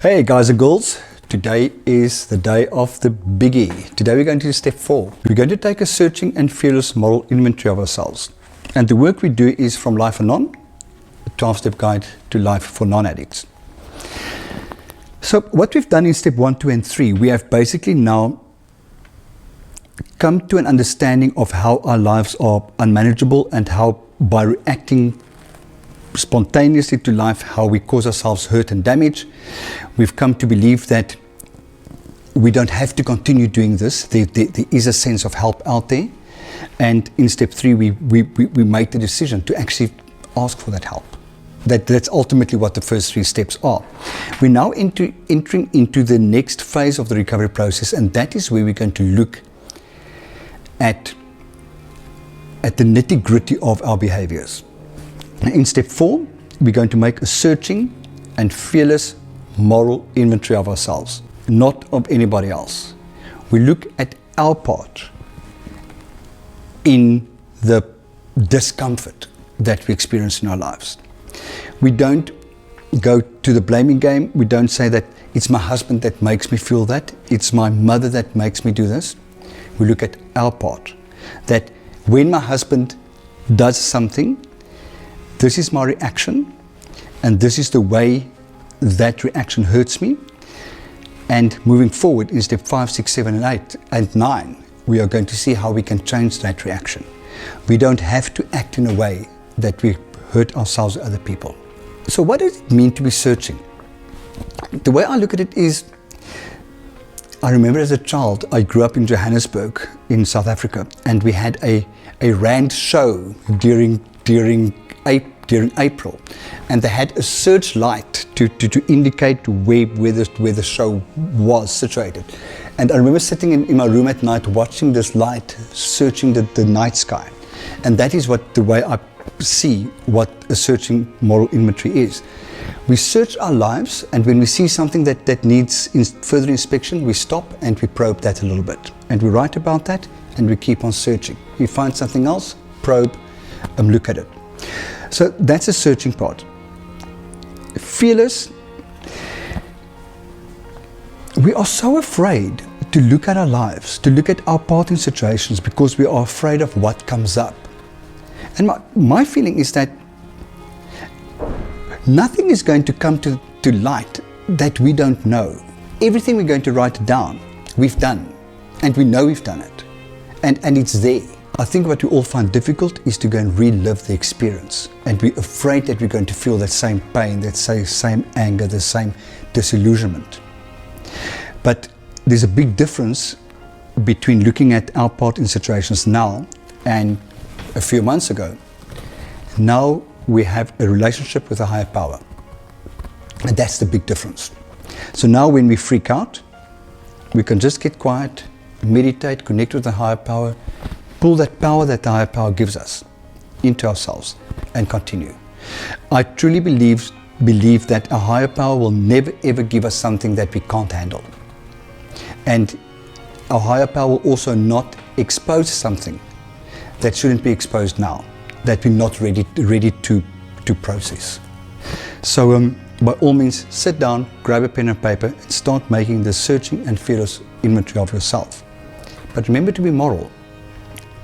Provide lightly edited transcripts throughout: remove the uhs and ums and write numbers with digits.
Hey guys and girls, today is the day of the biggie. Today we're going to do step 4. We're going to take a searching and fearless moral inventory of ourselves. And the work we do is from Life Anon, a 12-step guide to life for non-addicts. So what we've done in step 1, 2 and 3, we have basically now come to an understanding of how our lives are unmanageable and how by reacting spontaneously to life, how we cause ourselves hurt and damage. We've come to believe that we don't have to continue doing this. There is a sense of help out there. And in step 3, we make the decision to actually ask for that help. That's ultimately what the first 3 steps are. We're now entering into the next phase of the recovery process, and that is where we're going to look at the nitty-gritty of our behaviors. In step 4, we're going to make a searching and fearless moral inventory of ourselves, not of anybody else. We look at our part in the discomfort that we experience in our lives. We don't go to the blaming game. We don't say that it's my husband that makes me feel that, it's my mother that makes me do this. We look at our part, that when my husband does something, this is my reaction, and this is the way that reaction hurts me. And moving forward in step 5, 6, 7, and 8, and 9, we are going to see how we can change that reaction. We don't have to act in a way that we hurt ourselves or other people. So what does it mean to be searching? The way I look at it is, I remember as a child, I grew up in Johannesburg in South Africa, and we had a rand show during April, and they had a searchlight to indicate where the show was situated. And I remember sitting in my room at night watching this light searching the night sky. And that is the way I see what a searching moral inventory is. We search our lives, and when we see something that needs further inspection, we stop and we probe that a little bit. And we write about that, and we keep on searching. We find something else, probe, look at it. So that's a searching part. Fearless. We are so afraid to look at our lives, to look at our part in situations, because we are afraid of what comes up. And my feeling is that nothing is going to come to light that we don't know. Everything we're going to write down, we've done, and we know we've done it, and it's there. I think what we all find difficult is to go and relive the experience, and we're afraid that we're going to feel that same pain, that same anger, the same disillusionment. But there's a big difference between looking at our part in situations now and a few months ago. Now we have a relationship with a higher power, and that's the big difference. So now when we freak out, we can just get quiet, meditate, connect with the higher power, pull that power that the higher power gives us into ourselves, and continue. I truly believe that a higher power will never ever give us something that we can't handle. And our higher power will also not expose something that shouldn't be exposed now, that we're not ready to process. So by all means, sit down, grab a pen and paper, and start making the searching and fearless inventory of yourself. But remember to be moral.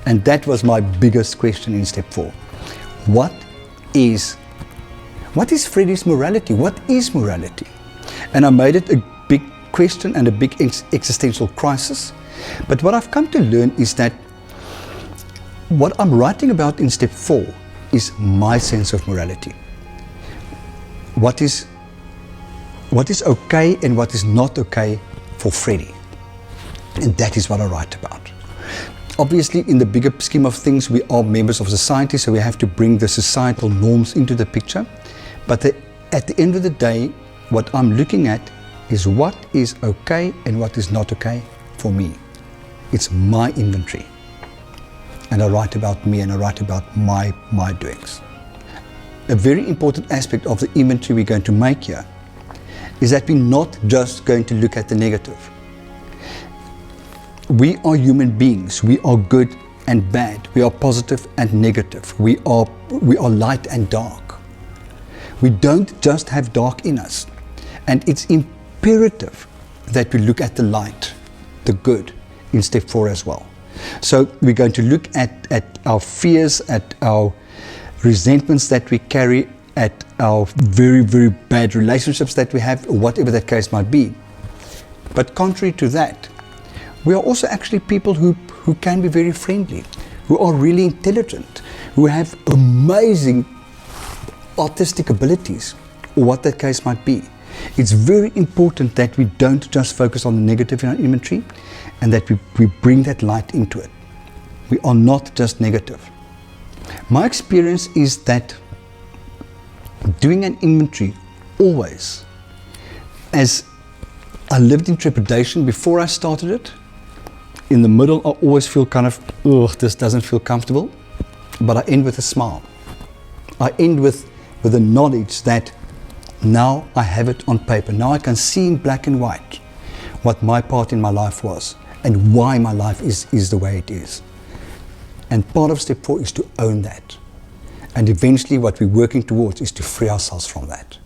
And that was my biggest question in step 4. What is Freddie's morality? What is morality? And I made it a big question and a big existential crisis. But what I've come to learn is that what I'm writing about in step 4 is my sense of morality. What is okay and what is not okay for Freddie. And that is what I write about. Obviously, in the bigger scheme of things, we are members of society, so we have to bring the societal norms into the picture. But at the end of the day, what I'm looking at is what is okay and what is not okay for me. It's my inventory. And I write about me, and I write about my doings. A very important aspect of the inventory we're going to make here is that we're not just going to look at the negative. We are human beings. We are good and bad. We are positive and negative. We are light and dark. We don't just have dark in us. And it's imperative that we look at the light, the good, in step 4 as well. So we're going to look at our fears, at our resentments that we carry, at our very, very bad relationships that we have, or whatever that case might be. But contrary to that, we are also actually people who can be very friendly, who are really intelligent, who have amazing artistic abilities, or what that case might be. It's very important that we don't just focus on the negative in our inventory, and that we bring that light into it. We are not just negative. My experience is that doing an inventory always, as I lived in trepidation before I started it, in the middle I always feel kind of, ugh, this doesn't feel comfortable, but I end with a smile. I end with the knowledge that now I have it on paper. Now I can see in black and white what my part in my life was and why my life is the way it is. And part of step 4 is to own that. And eventually what we're working towards is to free ourselves from that.